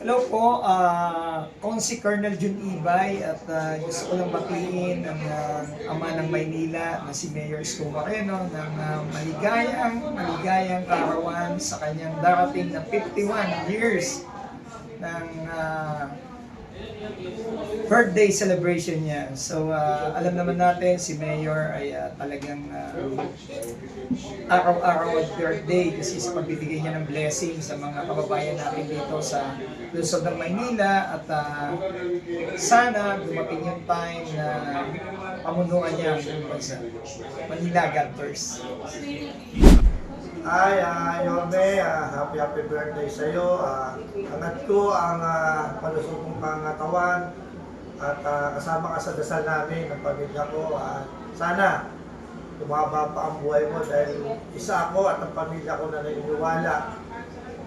Hello po, ako si Colonel Jun Ibay at gusto ko lang batiin ang ama ng Maynila na si Mayor Isko Moreno ng maligayang kaarawan sa kanyang darating na 51 years ng birthday celebration niya. So alam naman natin si Mayor ay talagang araw-araw at birthday kasi sa pagbibigay niya ng blessing sa mga kababayan natin dito sa lungsod ng Maynila at sana dumating yung time na pamunuan niya ang bansa. Manila, God first. Hi, Yorme, happy birthday sa iyo. Angat ko ang palusog mong pangatawan at kasama ka sa dasal namin ng pamilya ko. Sana tumaba pa ang buhay mo dahil isa ako at ang pamilya ko na naniniwala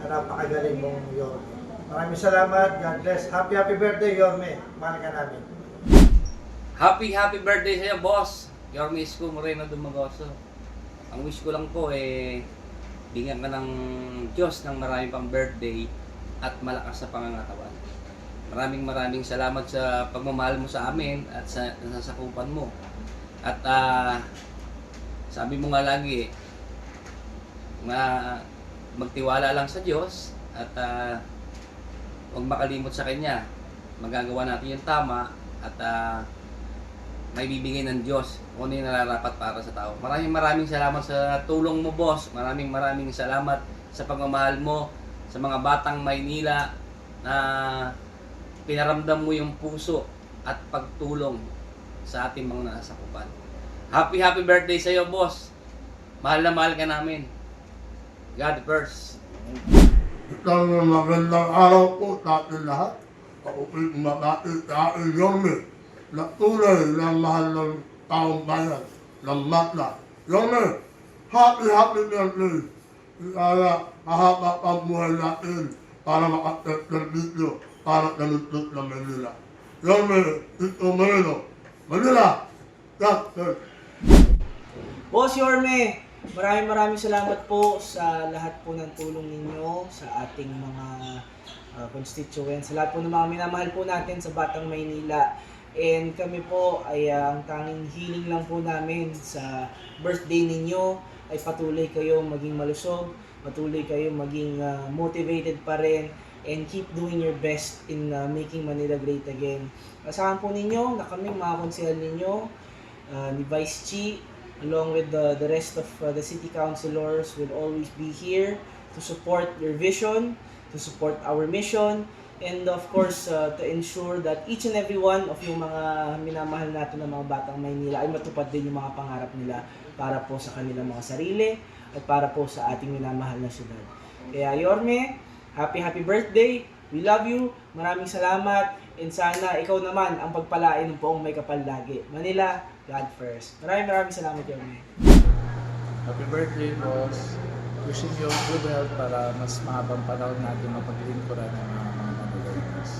na napakagaling mong Yorme. Maraming salamat. God bless. Happy birthday, Yorme. Mahal ka namin. Happy birthday sa iyo, boss. Yorme Isko Moreno Dumagoso. Ang wish ko lang po bigyan ka ng Diyos ng marami pang birthday at malakas sa pangangatawan. Maraming salamat sa pagmamahal mo sa amin at sa nasasakupan mo. At sabi mo nga lagi, magtiwala lang sa Diyos at huwag makalimot sa Kanya. Magagawa natin yung tama at may bibigay ng Diyos kung ano yung nararapat para sa tao. Maraming salamat sa tulong mo, boss. Maraming salamat sa pagmamahal mo sa mga batang Maynila na pinaramdam mo yung puso at pagtulong sa ating mga nasasakupan. Happy birthday sa iyo, boss. Mahal na mahal ka namin. God first. Isang magandang araw po sa ating lahat. Paulit mabati sa ating Yorme na tunay na mahal ng taong bayan ng Matla. Yorme, happy birthday! Kaya mahaba pang buhay natin para makaservisyo para sa lungsod ng Manila. Yorme, Isko Moreno, Manila, God bless. Boss Yorme, maraming salamat po sa lahat po ng tulong ninyo sa ating mga constituents, sa lahat po ng mga minamahal po natin sa Batang Maynila. And kami po ay ang tanging hiling lang po namin sa birthday ninyo ay patuloy kayong maging malusog, patuloy kayong maging motivated pa rin, and keep doing your best in making Manila great again. Asahan po ninyo na kami mga konsehal ninyo, ni Vice Chi, along with the rest of the city councilors will always be here to support your vision, to support our mission, and of course to ensure that each and every one of yung mga minamahal natin ng mga batang Maynila ay matupad din yung mga pangarap nila para po sa kanilang mga sarili at para po sa ating minamahal na syudad. Kaya Yorme, happy birthday! We love you! Maraming salamat! And sana ikaw naman ang pagpalain ng poong may kapal lagi. Manila, God first. Maraming salamat, Yorme. Happy birthday, boss. Wishing you good health para mas mahabang panahon natin mapaglingkuran ng mga Manileños.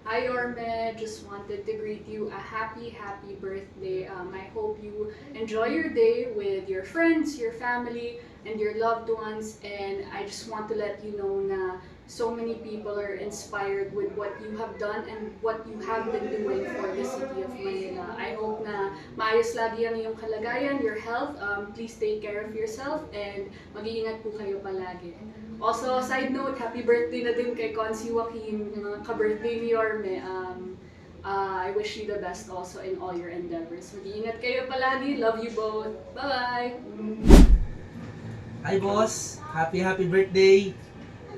Hi Orme, just wanted to greet you a happy birthday. I hope you enjoy your day with your friends, your family, and your loved ones. And I just want to let you know na so many people are inspired with what you have done and what you have been doing for the city of Manila. I hope na maayos lagi ang iyong kalagayan, your health. Please take care of yourself and mag-iingat po kayo palagi. Also, side note, happy birthday na din kay Consi Joaquin, ka-birthday ni Yorme. I wish you the best also in all your endeavors. Mag-iingat kayo palagi. Love you both. Bye-bye! Hi boss, happy birthday!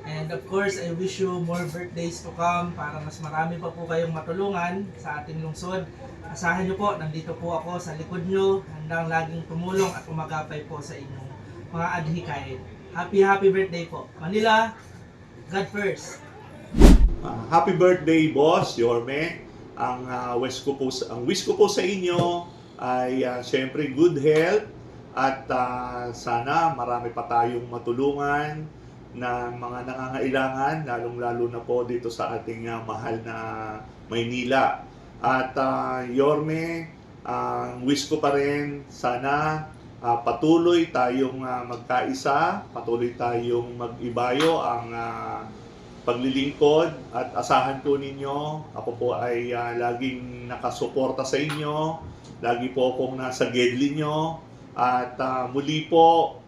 And of course, I wish you more birthdays to come para mas marami pa po kayong matulungan sa ating lungsod. Asahan nyo po, nandito po ako sa likod nyo, handang laging tumulong at umagapay po sa inyong mga adhikain. Happy birthday po. Manila, God first. Happy birthday, boss, Yorme. Ang wish ko po sa inyo ay syempre good health at sana marami pa tayong matulungan ng mga nangangailangan, lalong-lalo na po dito sa ating mahal na Maynila. At Yorme, wish ko pa rin sana patuloy tayong magkaisa, patuloy tayong mag-ibayo ang paglilingkod at asahan po ninyo, ako po ay laging nakasuporta sa inyo, lagi po akong nasa gedli nyo, at muli po,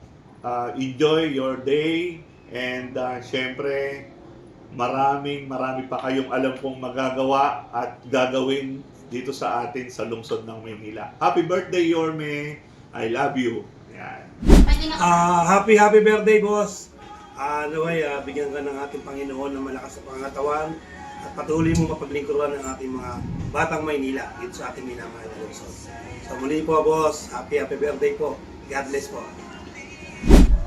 enjoy your day, and syempre, marami pa kayong alam kong magagawa at gagawin dito sa atin sa lungsod ng Maynila. Happy birthday, Yorme! I love you! Yan. Happy birthday, boss. Naway, bigyan ka ng ating Panginoon ng malakas na pangatawan at patuloy mo mapaglingkuran ng ating mga batang Maynila dito sa ating minamahal na lungsod. So muli po, boss. Happy birthday po. God bless po.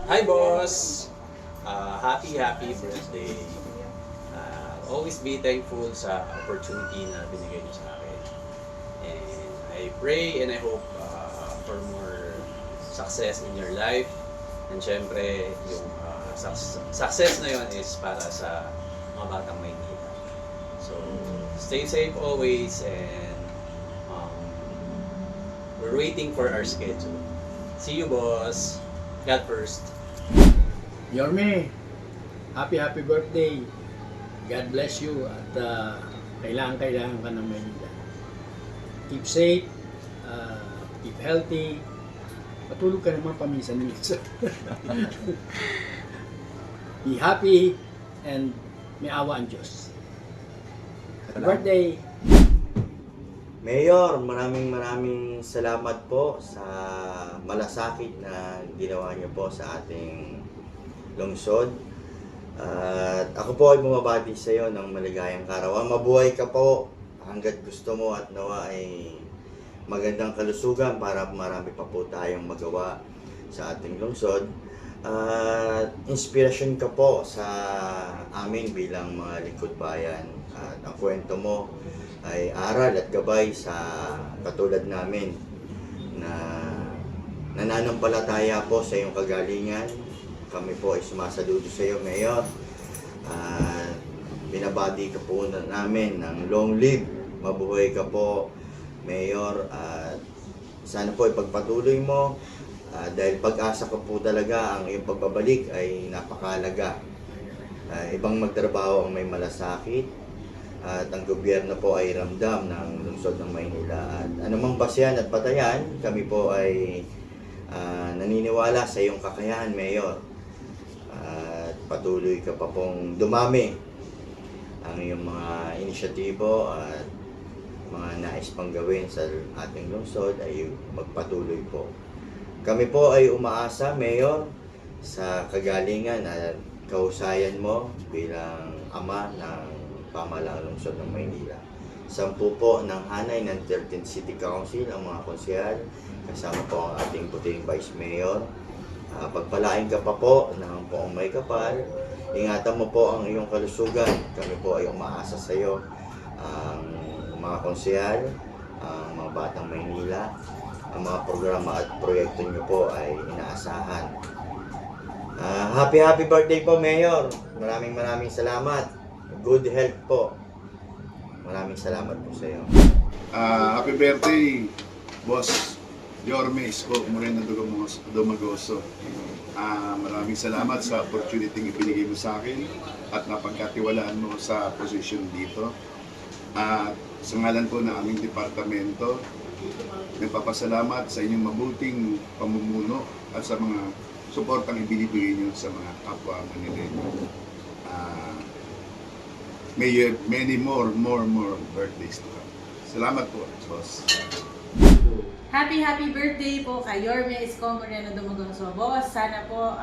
Hi, boss! Happy birthday. Always be thankful sa opportunity na binigay niyo sa akin. And I pray and I hope for more success in your life. And syempre, yung success na yun is para sa mga batang Maynila. So, stay safe always and we're waiting for our schedule. See you, boss. God first. Yorme, happy birthday. God bless you at kailangan ka ng Maynila. Keep safe, keep healthy. Matulog ka naman paminsan-minsan. Be happy and may awa ang Diyos. Happy birthday! Mayor, maraming salamat po sa malasakit na ginawa niyo po sa ating lungsod. At ako po ay bumabati sa iyo ng maligayang karawan. Mabuhay ka po hanggat gusto mo at nawa ay magandang kalusugan para marami pa po tayong magawa sa ating lungsod. Inspirasyon ka po sa amin bilang mga lingkod bayan. At ang kwento mo ay aral at gabay sa katulad namin na nananampalataya po sa iyong kagalingan. Kami po ay sumasaludo sa iyo, Mayor. Binabati ka po namin ng long live. Mabuhay ka po, Mayor. Sana po ipagpatuloy mo dahil pag-asa ko po talaga ang iyong pagbabalik ay napakalaga. Ibang magtrabaho ang may malasakit at ang gobyerno po ay ramdam ng lungsod ng Maynila. At anumang basehan at patayan, kami po ay naniniwala sa iyong kakayahan, Mayor. At patuloy ka pa pong dumami ang iyong mga inisyatibo at mga nais pang gawin sa ating lungsod ay magpatuloy po. Kami po ay umaasa, Mayor, sa kagalingan at kahusayan mo bilang ama ng pamahalaang lungsod ng Maynila. 10 po ng hanay ng 13th City Council ang mga konsehal, kasama po ang ating puting Vice Mayor. Pagpalain ka pa po ng poong may kapal. Ingatan mo po ang iyong kalusugan. Kami po ay umaasa sa iyo. Ang mga konsehal, ang mga batang Maynila, ang mga programa at proyekto niyo po ay inaasahan. Happy birthday po, Mayor. Maraming salamat. Good health po. Maraming salamat po sa iyo. Happy birthday, Boss Yorme Isko Moreno Dumagoso. Maraming salamat sa opportunity ibinigay mo sa akin at napagkatiwalaan mo sa position dito. Sa ngalan po ng aming departamento, nagpapasalamat sa inyong mabuting pamumuno at sa mga suportang ibinibigay niyo sa mga kapwa Manileño. May you have many more birthdays to come. Salamat po, boss. Happy birthday po kay Yorme Isko Moreno Dumagoso. Boss, sana po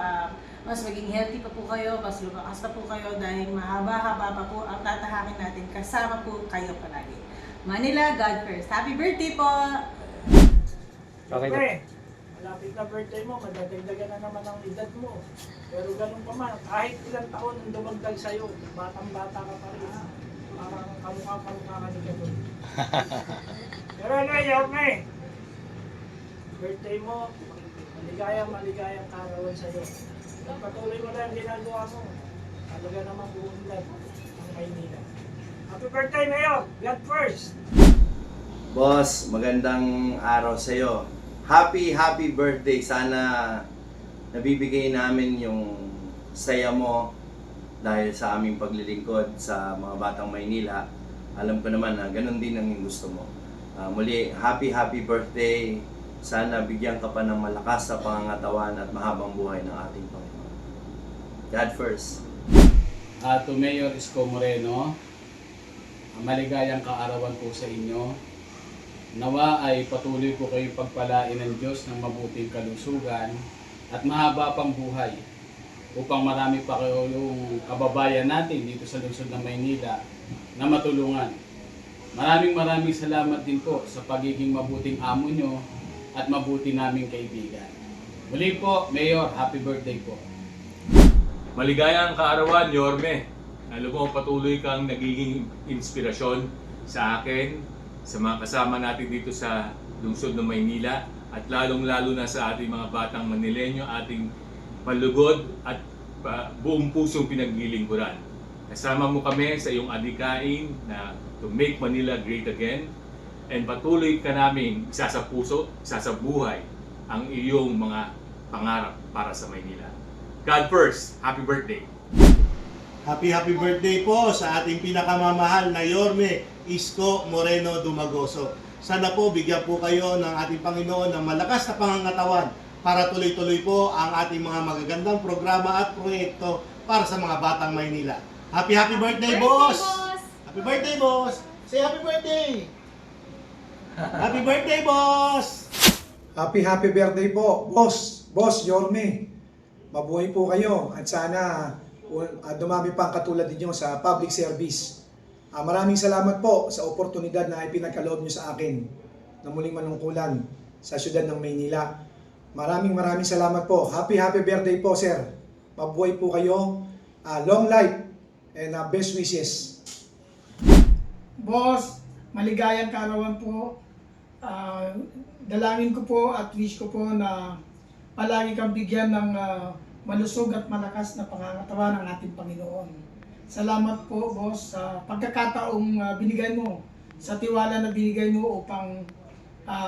mas maging healthy pa po kayo, mas lumakas pa po kayo dahil mahaba-haba pa po ang tatahakin natin. Kasama po kayo palagi. Manila, God first. Happy birthday po! Okay. Malapit na birthday mo, madadagdagan na naman ang edad mo. Pero ganun pa man, kahit ilang taon ang dumagdag sa'yo, batang-bata ka pa rin. Parang kamukha ka ni Ganon. Pero Yorme, birthday mo, maligayang karawan sa'yo. Patuloy mo lang ginagawa mo. Talaga naman buunlad ang Maynila. Happy birthday, Mayor! God first! Boss, magandang araw sa iyo. happy birthday. Sana nabibigay namin yung saya mo dahil sa aming paglilingkod sa mga batang Maynila. Alam ko naman na ganun din ang gusto mo. Muli, happy birthday. Sana bigyan ka pa ng malakas sa pangangatawan at mahabang buhay ng ating Panginoon. God first. To Mayor Isko Moreno, maligayang kaarawan po sa inyo. Nawa ay patuloy po kayong pagpalain ng Diyos ng mabuting kalusugan at mahaba pang buhay upang marami pa kayong kababayan natin dito sa lungsod ng Maynila na matulungan. Maraming salamat din po sa pagiging mabuting amo nyo at mabuti naming kaibigan. Muli po, Mayor, happy birthday po. Maligayang kaarawan, Yorme. Alam mo, patuloy kang nagiging inspirasyon sa akin, sa mga kasama natin dito sa lungsod ng Maynila, at lalong-lalo na sa ating mga batang Manileño, ating malugod at buong pusong pinaglilingkuran. Kasama mo kami sa iyong adikain na to make Manila great again, and patuloy ka namin isa sa puso, isa sa buhay ang iyong mga pangarap para sa Maynila. God first, happy birthday! Happy birthday po sa ating pinakamamahal na Yorme Isko Moreno Dumagoso. Sana po bigyan po kayo ng ating Panginoon ng malakas na pangangatawan para tuloy-tuloy po ang ating mga magagandang programa at proyekto para sa mga batang Maynila. Happy birthday, boss! Happy birthday, boss! Say happy birthday! Happy birthday, boss! Happy birthday po, Boss Yorme. Mabuhay po kayo at sana dumami pa ang katulad ninyo sa public service. Maraming salamat po sa oportunidad na ipinagkaloob nyo sa akin na muling manungkulan sa siyudad ng Maynila. Maraming salamat po. Happy birthday po, sir. Mabuhay po kayo. Long life and best wishes. Boss, maligayang kaarawan po. Dalangin ko po at wish ko po na palagi kang bigyan ng malusog at malakas na pangangatawan ng ating Panginoon. Salamat po, boss, sa pagkakataong binigay mo, sa tiwala na binigay mo upang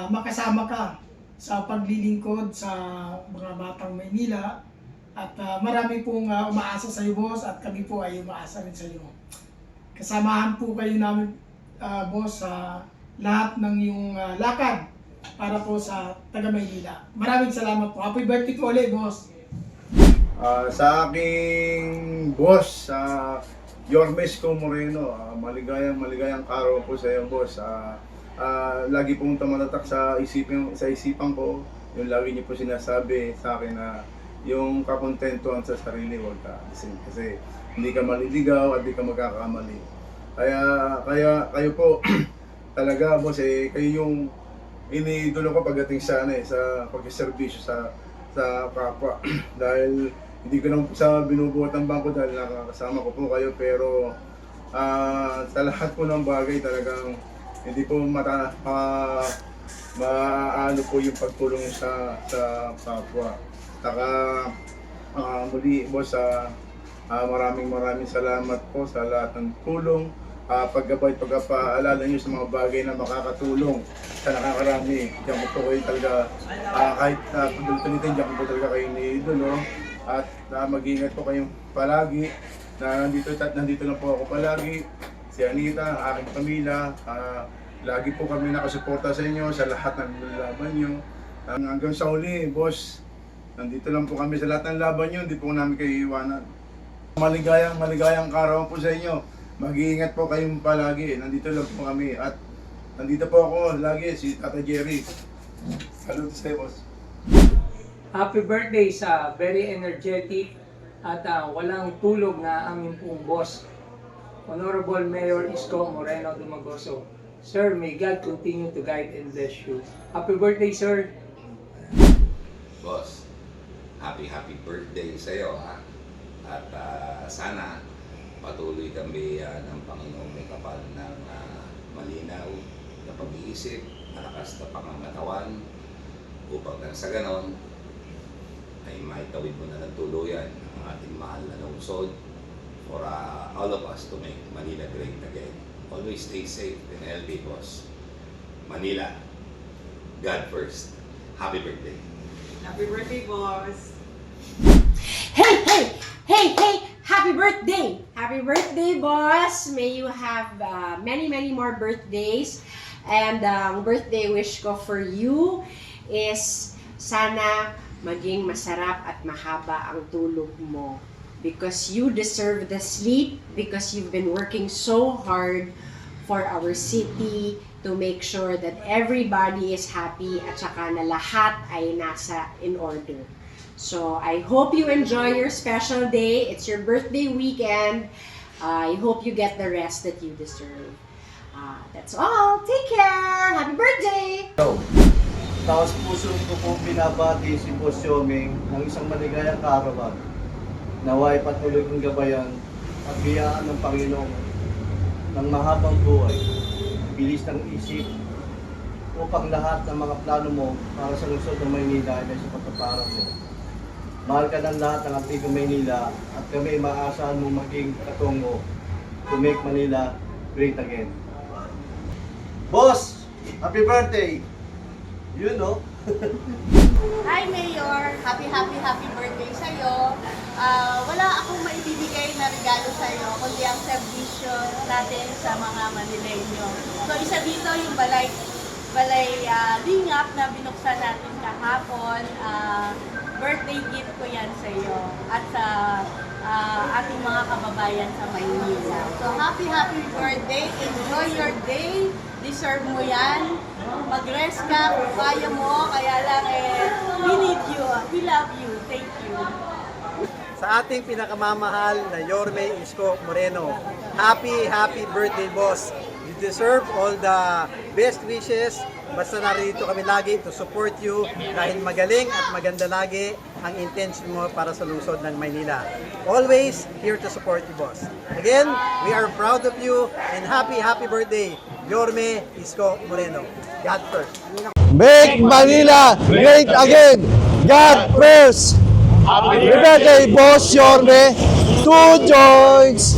makasama ka sa paglilingkod sa mga batang Maynila. At marami pong umaasa sa iyo, boss, at kami po ay umaasa rin sa iyo. Kasamahan po kayo namin, boss, sa lahat ng iyong lakad para po sa taga Maynila. Maraming salamat po. Happy birthday po ulit, boss. Sa aking boss, Yorme Isko Moreno, maligayang araw po sa iyo, boss. Lagi pong tumatatak sa isipan ko, yung lagi niyo po sinasabi sa akin na yung kakontentuhan sa sarili, huwag ka alisin. Kasi hindi ka maliligaw at hindi ka magkakamali. Kaya kayo po, talaga, boss, kayo yung iniidolo ko pagdating sa pagsiservisyo sa kapwa. Dahil hindi ko lang sa binubuhat ng bangko dahil nakakasama ko po kayo, pero sa lahat po ng bagay talagang hindi po maano po yung pagtulong sa kapwa. Saka muli, boss, maraming salamat po sa lahat ng tulong, paggabay, pagpapaalala nyo sa mga bagay na makakatulong sa nakakarami. Diyan ko po kayo talaga, kahit pagdultunitin, diyan ko po talaga kayo ni-idolo. At mag-iingat po kayong palagi, na nandito lang po ako palagi, si Anita, ang aking pamilya. Lagi po kami nakasuporta sa inyo sa lahat ng laban nyo. Hanggang sa uli, boss, nandito lang po kami sa lahat ng laban nyo, hindi po namin kayo iiwanan. Maligayang karawan po sa inyo. Mag-iingat po kayong palagi. Nandito lang po kami. At nandito po ako lagi, si Tata Jerry. Hello to say, boss. Happy birthday sa very energetic at walang tulog na aming pong boss, Honorable Mayor Isko Moreno Dumagoso. Sir, may God continue to guide and bless you. Happy birthday, sir. Boss, happy birthday sa iyo, ha? At sana patuloy kami ng Panginoong may kapal ng malinaw na pag-iisip, malakas na pangangatawan, upang sa ganon ay maitawid mo na ng tuluyan ang ating mahal na lungsod for all of us to make Manila great again. Always stay safe and healthy, boss. Manila, God first. Happy birthday. Happy birthday, boss. Hey, hey, hey, hey! Happy birthday! Happy birthday, boss! May you have many, many more birthdays. And ang birthday wish ko for you is sana maging masarap at mahaba ang tulog mo. Because you deserve the sleep, because you've been working so hard for our city to make sure that everybody is happy at saka na lahat ay nasa in order. So, I hope you enjoy your special day. It's your birthday weekend. I hope you get the rest that you deserve. That's all. Take care. Happy birthday! Taos puso ko po binabati si Boss Yoming ng isang maligayang kaarawan. Naway patuloy kong gabayan at biyaan ng Panginoon ng mahabang buhay, bilis ng isip, upang lahat ng mga plano mo para sa lungsod ng Maynila ay sa pagpaparan mo. Mahal ka ng lahat ng Antigua Maynila at kami maaasahan mo maging katungo to make Manila great again. Boss, happy birthday! You know. Hi, Mayor! Happy birthday sa'yo. Wala akong maibibigay na regalo sa'yo, kundi ang servisyo natin sa mga Manileño. So, isa dito yung balay lingap na binuksan natin kahapon. Birthday gift ko yan sa'yo at sa ating mga kababayan sa Maynila. So, happy birthday! Enjoy your day! Deserve mo yan. Mag-rest ka kung kaya mo. Kaya lang we need you. We love you. Thank you. Sa ating pinakamamahal na Yorme Isko Moreno, happy birthday, boss. You deserve all the best wishes. Basta narito kami lagi to support you dahil magaling at maganda lagi ang intention mo para sa lungsod ng Maynila. Always here to support you, boss. Again, we are proud of you and happy birthday, Yorme Isko Moreno. God first. Make Manila great again. God first. Happy birthday, Boss Yorme. 2 joints.